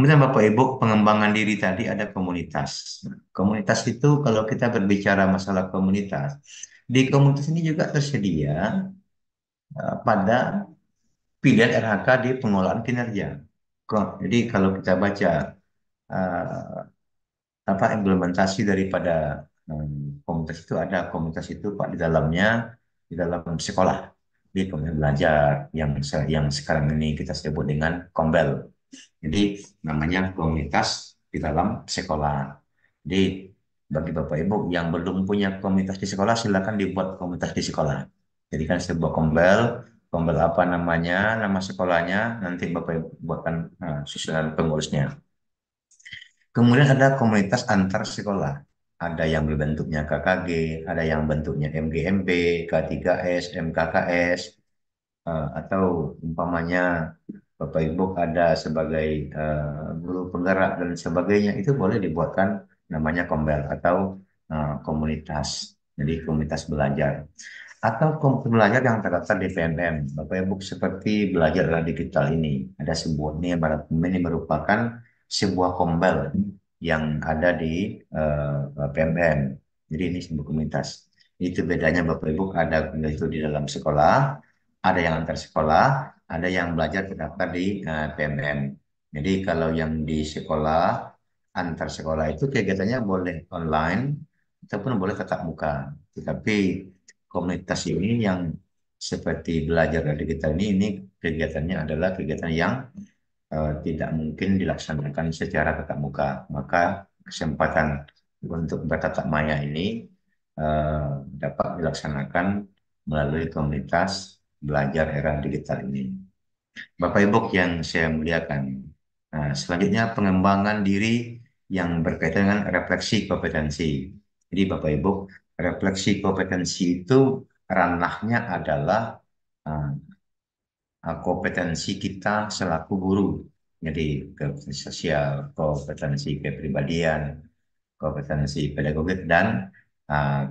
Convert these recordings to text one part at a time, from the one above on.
Kemudian Bapak Ibu, pengembangan diri tadi ada komunitas. Nah, komunitas itu kalau kita berbicara masalah komunitas, di komunitas ini juga tersedia pada pilihan RHK di pengelolaan kinerja. Jadi kalau kita baca eh, apa implementasi daripada komunitas itu ada komunitas itu Pak di dalamnya di dalam sekolah di komunitas belajar yang sekarang ini kita sebut dengan Kombel. Jadi namanya komunitas di dalam sekolah. Jadi bagi Bapak Ibu yang belum punya komunitas di sekolah, silakan dibuat komunitas di sekolah. Jadi kan sebuah Kombel, Kombel apa namanya, nama sekolahnya, nanti Bapak Ibu buatkan susunan pengurusnya. Kemudian ada komunitas antar sekolah. Ada yang berbentuknya KKG, ada yang bentuknya MGMB, K3S, MKKS, atau umpamanya Bapak Ibu ada sebagai guru penggerak dan sebagainya, itu boleh dibuatkan namanya kombel atau komunitas. Jadi komunitas belajar. Atau komunitas belajar yang terdaftar di PMM. Bapak Ibu seperti belajar adalah digital ini. Ada sebuah ini merupakan sebuah kombel yang ada di PMM. Jadi ini sebuah komunitas. Itu bedanya Bapak Ibu, ada itu di dalam sekolah, ada yang antar sekolah, ada yang belajar terdaftar di PMM. Jadi kalau yang di sekolah, antar sekolah itu kegiatannya boleh online ataupun boleh tatap muka. Tetapi komunitas ini yang seperti belajar dari kita ini kegiatannya adalah kegiatan yang tidak mungkin dilaksanakan secara tatap muka. Maka kesempatan untuk bertatap maya ini eh, dapat dilaksanakan melalui komunitas belajar era digital ini. Bapak Ibu yang saya muliakan. Nah, selanjutnya pengembangan diri yang berkaitan dengan refleksi kompetensi. Jadi Bapak Ibu, refleksi kompetensi itu ranahnya adalah uh, kompetensi kita selaku guru. Jadi kompetensi sosial, kompetensi kepribadian, kompetensi pedagogik, dan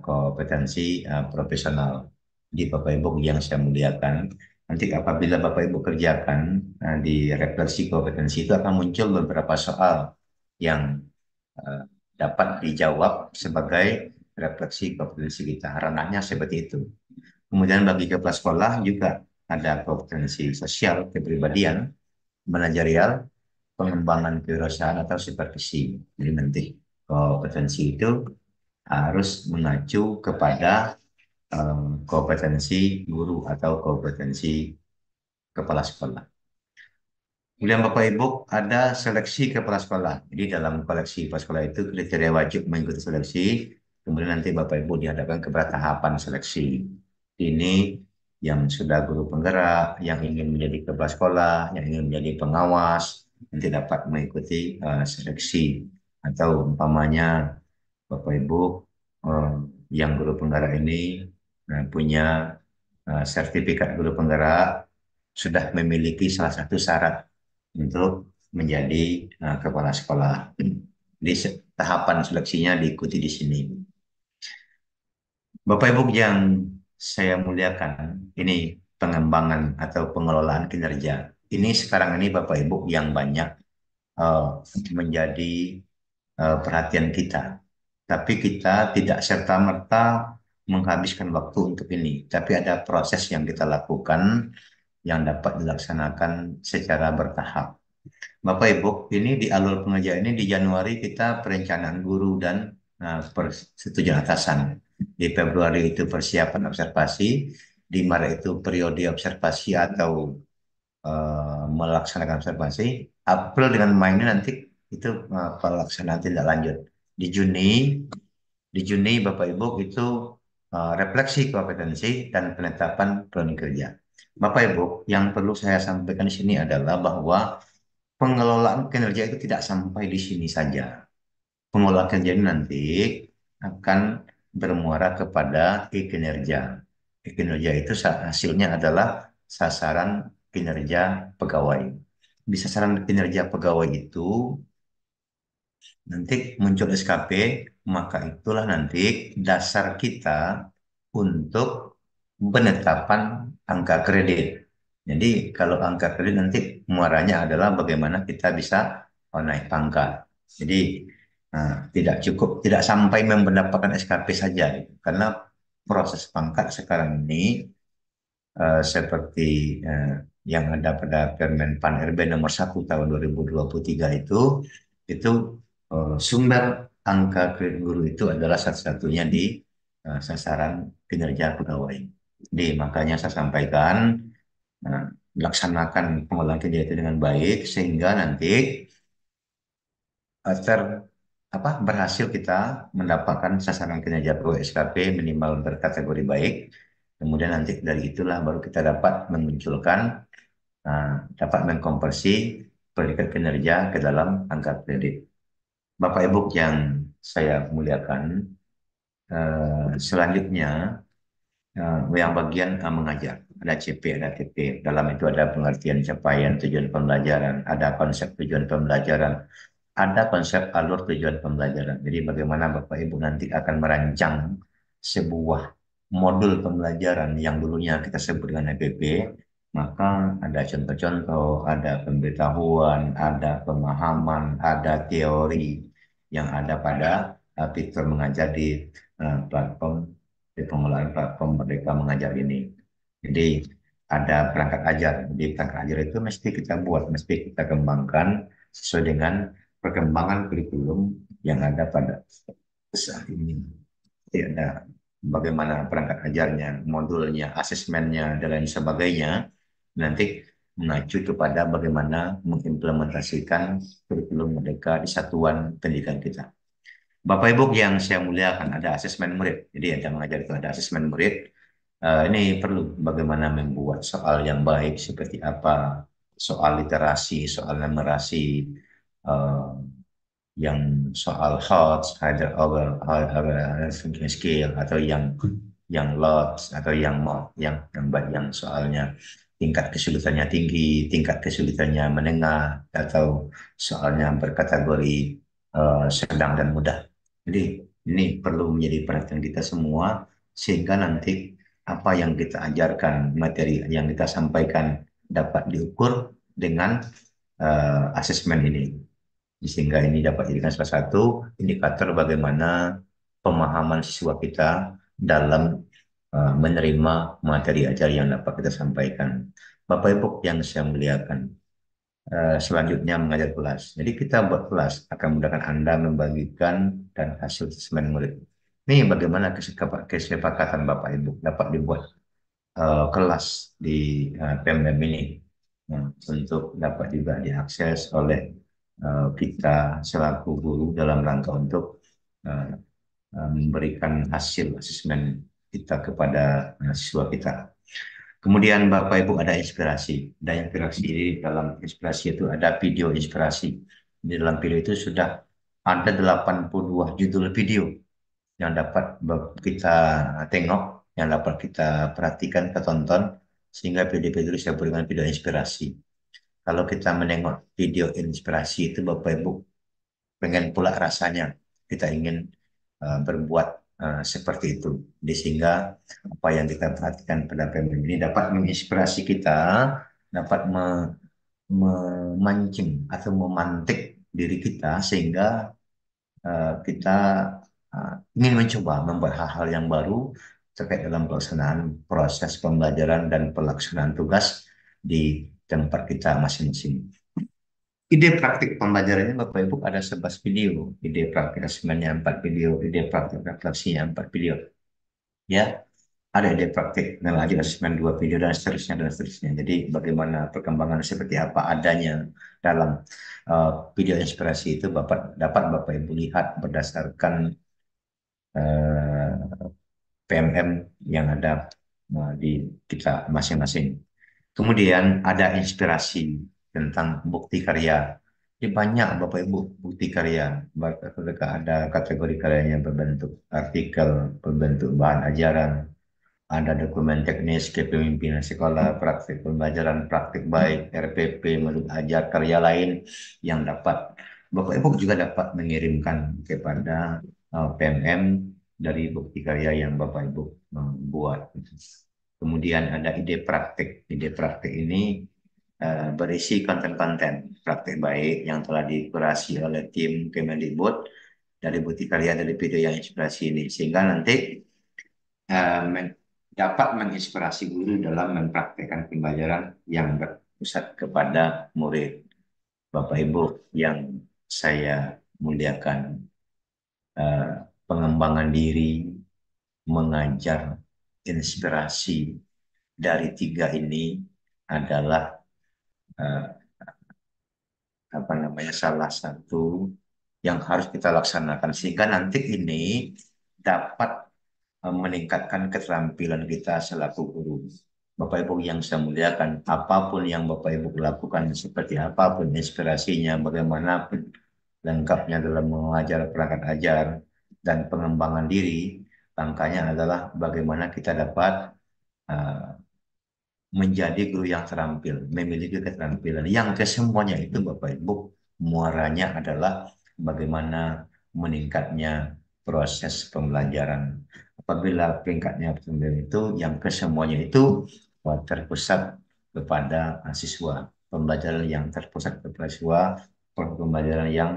kompetensi profesional. Di Bapak Ibu yang saya muliakan, nanti apabila Bapak Ibu kerjakan di refleksi kompetensi itu akan muncul beberapa soal yang uh, dapat dijawab sebagai refleksi kompetensi kita. Ranahnya seperti itu. Kemudian bagi kepala sekolah juga ada kompetensi sosial, kepribadian, manajerial, pengembangan kewirausahaan atau supervisi. Jadi nanti kompetensi itu harus mengacu kepada kompetensi guru atau kompetensi kepala sekolah. Kemudian Bapak Ibu ada seleksi kepala sekolah. Jadi dalam koleksi kepala sekolah itu kriteria wajib mengikuti seleksi. Kemudian nanti Bapak Ibu dihadapkan kepada tahapan seleksi. Ini yang sudah guru penggerak, yang ingin menjadi kepala sekolah, yang ingin menjadi pengawas, nanti dapat mengikuti seleksi. Atau umpamanya Bapak Ibu eh, yang guru penggerak ini punya sertifikat guru penggerak, sudah memiliki salah satu syarat untuk menjadi kepala sekolah. Di tahapan seleksinya diikuti di sini. Bapak Ibu yang saya muliakan, ini pengembangan atau pengelolaan kinerja. Ini sekarang ini Bapak Ibu yang banyak eh, menjadi perhatian kita. Tapi kita tidak serta-merta menghabiskan waktu untuk ini. Tapi ada proses yang kita lakukan yang dapat dilaksanakan secara bertahap. Bapak Ibu, ini di alur pengerjaan ini di Januari kita perencanaan guru dan persetujuan atasan. Di Februari itu persiapan observasi, di Maret itu periode observasi atau melaksanakan observasi. April dengan Mei ini nanti itu pelaksanaan tindak lanjut. Di Juni, Bapak Ibu itu refleksi kompetensi dan penetapan planning kerja. Bapak Ibu, yang perlu saya sampaikan di sini adalah bahwa pengelolaan kinerja itu tidak sampai di sini saja. Pengelolaan kinerja ini nanti akan bermuara kepada e-kinerja. E-kinerja itu hasilnya adalah sasaran kinerja pegawai. Di sasaran kinerja pegawai itu nanti muncul SKP, maka itulah nanti dasar kita untuk penetapan angka kredit. Jadi kalau angka kredit nanti muaranya adalah bagaimana kita bisa naik pangkat. Jadi tidak cukup, tidak sampai mendapatkan SKP saja, gitu. Karena proses pangkat sekarang ini seperti eh, yang ada pada Permen Pan RB nomor 1 tahun 2023 itu sumber angka kredit guru itu adalah satu-satunya di sasaran kinerja pegawai. Jadi makanya saya sampaikan Nah, laksanakan pengolahan kerja itu dengan baik sehingga nanti eh, ter berhasil kita mendapatkan sasaran kinerja pro SKP minimal berkategori baik. Kemudian nanti dari itulah baru kita dapat memunculkan, dapat mengkonversi predikat kinerja ke dalam angka kredit. Bapak Ibu yang saya muliakan, selanjutnya yang bagian mengajar. Ada CP, ada TP. Dalam itu ada pengertian capaian tujuan pembelajaran, ada konsep tujuan pembelajaran, ada konsep alur tujuan pembelajaran. Jadi bagaimana Bapak Ibu nanti akan merancang sebuah modul pembelajaran yang dulunya kita sebut dengan EPP, maka ada contoh-contoh, ada pemberitahuan, ada pemahaman, ada teori yang ada pada fitur mengajar platform di pengelolaan platform Merdeka Mengajar ini. Jadi ada perangkat ajar. Jadi perangkat ajar itu mesti kita buat, mesti kita kembangkan sesuai dengan perkembangan kurikulum yang ada pada saat ini. Jadi ada bagaimana perangkat ajarnya, modulnya, asesmennya, dan lain sebagainya. Nanti mengacu kepada bagaimana mengimplementasikan kurikulum Merdeka di satuan pendidikan kita. Bapak Ibu yang saya muliakan, ada asesmen murid. Jadi yang saya mengajar itu ada asesmen murid. Ini perlu bagaimana membuat soal yang baik seperti apa, soal literasi, soal numerasi, eh, yang soal HOTS, Higher Overall Thinking Skill, atau yang LOTS, atau yang MOT, yang soalnya tingkat kesulitannya tinggi, tingkat kesulitannya menengah, atau soalnya berkategori sedang dan mudah. Jadi ini perlu menjadi perhatian kita semua sehingga nanti apa yang kita ajarkan, materi yang kita sampaikan dapat diukur dengan asesmen ini. Sehingga ini dapat dijadikan salah satu indikator bagaimana pemahaman siswa kita dalam menerima materi ajar yang dapat kita sampaikan. Bapak Ibu yang saya muliakan, selanjutnya mengajar kelas. Jadi kita buat kelas akan memudahkan Anda membagikan dan hasil asesmen murid. Ini bagaimana kesepakatan Bapak Ibu dapat dibuat kelas di PMM ini untuk dapat juga diakses oleh kita selaku guru dalam rangka untuk uh, memberikan hasil asesmen kita kepada siswa kita. Kemudian Bapak Ibu ada inspirasi. Dan inspirasi di dalam inspirasi itu ada video inspirasi. Di dalam video itu sudah ada 82 judul video yang dapat kita tengok, yang dapat kita perhatikan, kita tonton, sehingga video-video saya berikan video inspirasi. Kalau kita menengok video inspirasi itu, Bapak Ibu pengen pula rasanya kita ingin berbuat seperti itu. Jadi sehingga apa yang kita perhatikan pada film ini dapat menginspirasi kita, dapat memancing atau memantik diri kita sehingga kita ingin mencoba membuat hal-hal yang baru terkait dalam pelaksanaan proses pembelajaran dan pelaksanaan tugas di tempat kita masing-masing. Ide praktik pembelajarannya Bapak Ibu ada 11 video, ide praktik asesmennya 4 video, ide praktik refleksinya 4 video. Ya, ada ide praktik dan lanjut asesmen 2 video dan seterusnya dan seterusnya. Jadi bagaimana perkembangan seperti apa adanya dalam video inspirasi itu dapat Bapak Ibu lihat berdasarkan eh, PMM yang ada di kita masing-masing. Kemudian ada inspirasi tentang bukti karya. Ini banyak Bapak Ibu bukti karya. Mereka ada kategori karyanya berbentuk artikel, berbentuk bahan ajaran, ada dokumen teknis kepemimpinan sekolah, praktik pembelajaran, praktik baik, RPP, modul ajar, karya lain yang dapat Bapak Ibu juga dapat mengirimkan kepada PMM dari bukti karya yang Bapak Ibu buat. Kemudian ada ide praktik. Ide praktik ini berisi konten-konten praktik baik yang telah dikurasi oleh tim Kemendikbud dari bukti karya dari video yang inspirasi ini, sehingga nanti dapat menginspirasi guru dalam mempraktikkan pembelajaran yang berpusat kepada murid. Bapak Ibu yang saya muliakan, eh, pengembangan diri, mengajar, inspirasi dari tiga ini adalah eh, apa namanya, salah satu yang harus kita laksanakan sehingga nanti ini dapat meningkatkan keterampilan kita selaku guru. Bapak Ibu yang saya muliakan, apapun yang Bapak Ibu lakukan, seperti apapun inspirasinya, bagaimanapun lengkapnya dalam mengajar perangkat ajar dan pengembangan diri, langkahnya adalah bagaimana kita dapat uh, menjadi guru yang terampil, memiliki keterampilan yang kesemuanya itu Bapak Ibu muaranya adalah bagaimana meningkatnya proses pembelajaran. Apabila peringkatnya pembelajaran itu yang kesemuanya itu terpusat kepada siswa, pembelajaran yang terpusat kepada siswa, pembelajaran yang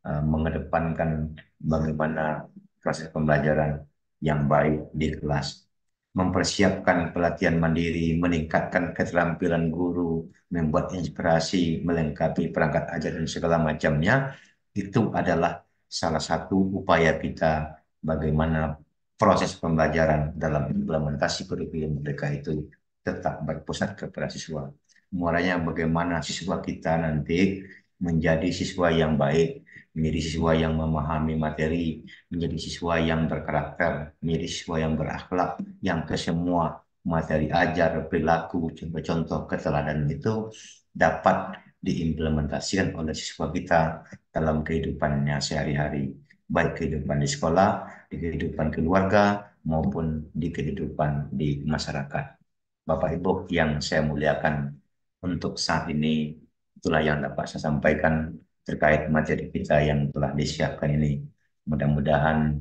mengedepankan bagaimana proses pembelajaran yang baik di kelas, mempersiapkan pelatihan mandiri, meningkatkan keterampilan guru, membuat inspirasi, melengkapi perangkat ajar dan segala macamnya, itu adalah salah satu upaya kita bagaimana proses pembelajaran dalam implementasi kurikulum mereka itu tetap berpusat kepada siswa. Muaranya bagaimana siswa kita nanti menjadi siswa yang baik, menjadi siswa yang memahami materi, menjadi siswa yang berkarakter, menjadi siswa yang berakhlak, yang ke semua materi ajar, perilaku, contoh-contoh keteladanan itu dapat diimplementasikan oleh siswa kita dalam kehidupannya sehari-hari, baik kehidupan di sekolah, di kehidupan keluarga, maupun di kehidupan di masyarakat. Bapak Ibu yang saya muliakan, untuk saat ini itulah yang dapat saya sampaikan terkait materi kita yang telah disiapkan ini. Mudah-mudahan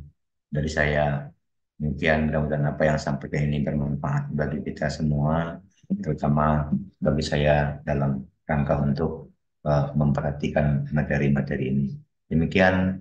dari saya demikian, mudah-mudahan apa yang sampaikan ini bermanfaat bagi kita semua, terutama bagi saya dalam rangka untuk memperhatikan materi-materi ini. Demikian